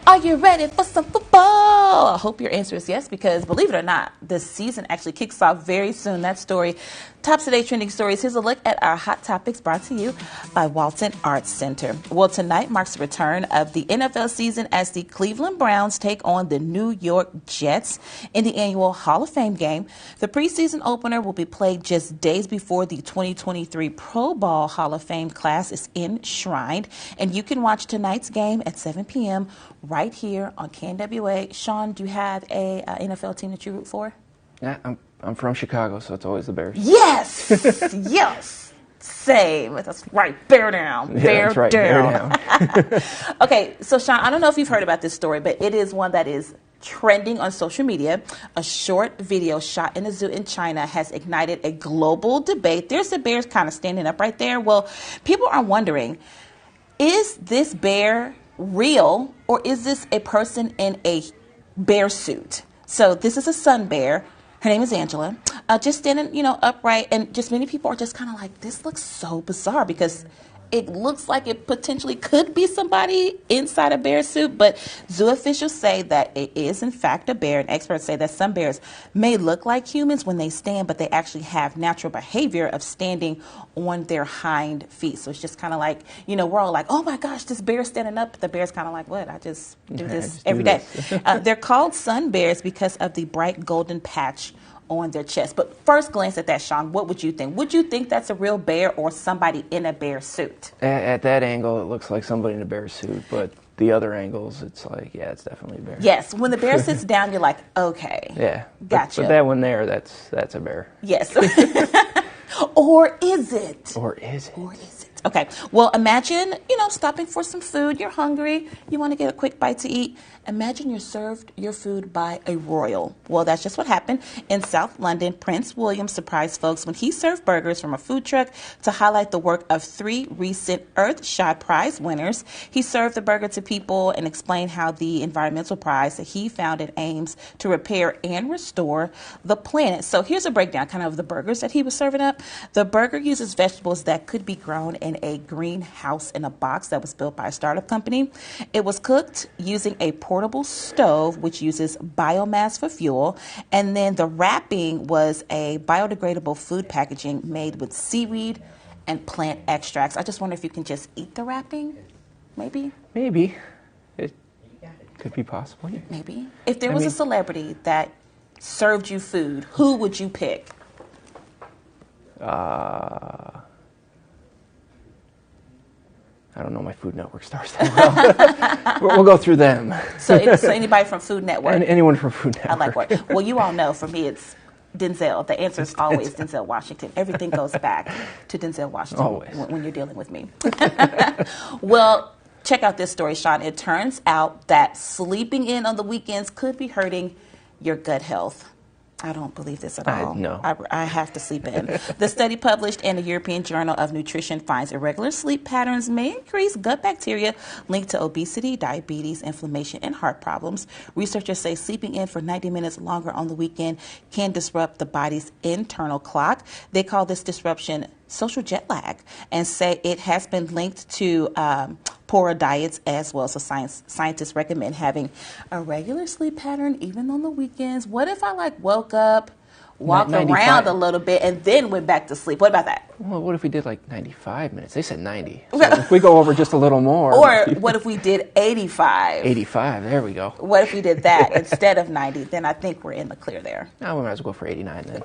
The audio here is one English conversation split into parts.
Are you ready for some football? I hope your answer is yes, because believe it or not, the season actually kicks off very soon. That story tops today's trending stories. Here's a look at our hot topics brought to you by Walton Arts Center. Well, tonight marks the return of the NFL season as the Cleveland Browns take on the New York Jets in the annual Hall of Fame game. The preseason opener will be played just days before the 2023 Pro Bowl Hall of Fame class is enshrined. And you can watch tonight's game at 7 p.m. right here on KNWA. Sean, do you have a NFL team that you root for? Yeah, I'm from Chicago, so it's always the Bears. Yes! Yes! Same. That's right. Bear down. Bear that's right. down. Bear down. Okay, so Sean, I don't know if you've heard about this story, but it is one that is trending on social media. A short video shot in a zoo in China has ignited a global debate. There's the bears kind of standing up right there. Well, people are wondering, is this bear real, or is this a person in a bear suit? So this is a sun bear. Her name is Angela. Just standing, upright, and just many people are just kind of like, this looks so bizarre because it looks like it potentially could be somebody inside a bear suit, but zoo officials say that it is in fact a bear, and experts say that some bears may look like humans when they stand, but they actually have natural behavior of standing on their hind feet. So it's just kind of like, we're all like, oh my gosh, this bear's standing up. The bear's kind of like, what? I just do this every day. They're called sun bears because of the bright golden patch on their chest. But first glance at that, Sean, what would you think? Would you think that's a real bear or somebody in a bear suit? At that angle, it looks like somebody in a bear suit, but the other angles, it's like, yeah, it's definitely a bear. Yes, when the bear sits down, you're like, okay, yeah, gotcha. But that one there, that's a bear. Yes. Or is it? Or is it? Or is it? Okay, well, imagine, stopping for some food. You're hungry. You want to get a quick bite to eat. Imagine you're served your food by a royal. Well, that's just what happened in South London. Prince William surprised folks when he served burgers from a food truck to highlight the work of 3 recent Earthshot Prize winners. He served the burger to people and explained how the environmental prize that he founded aims to repair and restore the planet. So here's a breakdown kind of the burgers that he was serving up. The burger uses vegetables that could be grown in a greenhouse in a box that was built by a startup company. It was cooked using a portable stove, which uses biomass for fuel. And then the wrapping was a biodegradable food packaging made with seaweed and plant extracts. I just wonder if you can just eat the wrapping, maybe? Maybe. It could be possible. Yeah. Maybe. If there was a celebrity that served you food, who would you pick? I don't know my Food Network stars that well. We'll go through them. So anybody from Food Network? Anyone from Food Network. I like what. Well, you all know, for me, it's Denzel. The answer is always Denzel Washington. Everything goes back to Denzel Washington when you're dealing with me. Well, check out this story, Sean. It turns out that sleeping in on the weekends could be hurting your gut health. I don't believe this at all. No. I have to sleep in. The study published in the European Journal of Nutrition finds irregular sleep patterns may increase gut bacteria linked to obesity, diabetes, inflammation, and heart problems. Researchers say sleeping in for 90 minutes longer on the weekend can disrupt the body's internal clock. They call this disruption social jet lag and say it has been linked to poorer diets as well. So scientists recommend having a regular sleep pattern even on the weekends. What if I woke up, walked around a little bit, and then went back to sleep? What about that? Well, what if we did 95 minutes? They said 90. So if we go over just a little more. Or what if we did 85? 85, there we go. What if we did that instead of 90? Then I think we're in the clear there. No, we might as well go for 89 then.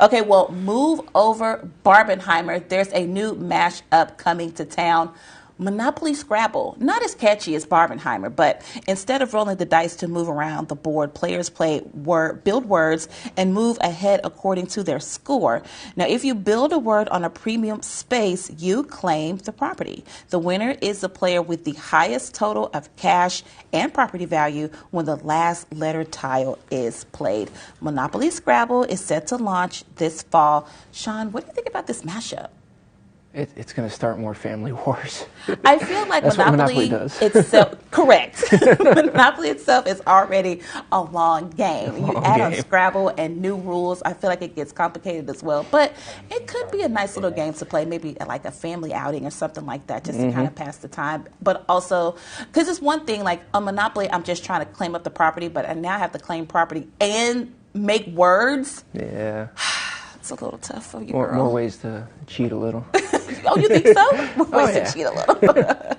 Okay, well, move over Barbenheimer. There's a new mashup coming to town. Monopoly Scrabble. Not as catchy as Barbenheimer, but instead of rolling the dice to move around the board, players build words and move ahead according to their score. Now, if you build a word on a premium space, you claim the property. The winner is the player with the highest total of cash and property value when the last letter tile is played. Monopoly Scrabble is set to launch this fall. Sean, what do you think about this mashup? it's going to start more family wars. I feel like That's Monopoly, what Monopoly does. itself, correct. Monopoly itself is already a long game. You add on Scrabble and new rules, I feel like it gets complicated as well. But it could be a nice little game to play, maybe like a family outing or something like that, just to kind of pass the time. But also, because it's one thing, like on Monopoly, I'm just trying to claim up the property, but I now have to claim property and make words. Yeah. It's a little tough for you, More girl. ways to cheat a little. Oh, you think so? More ways to cheat a little.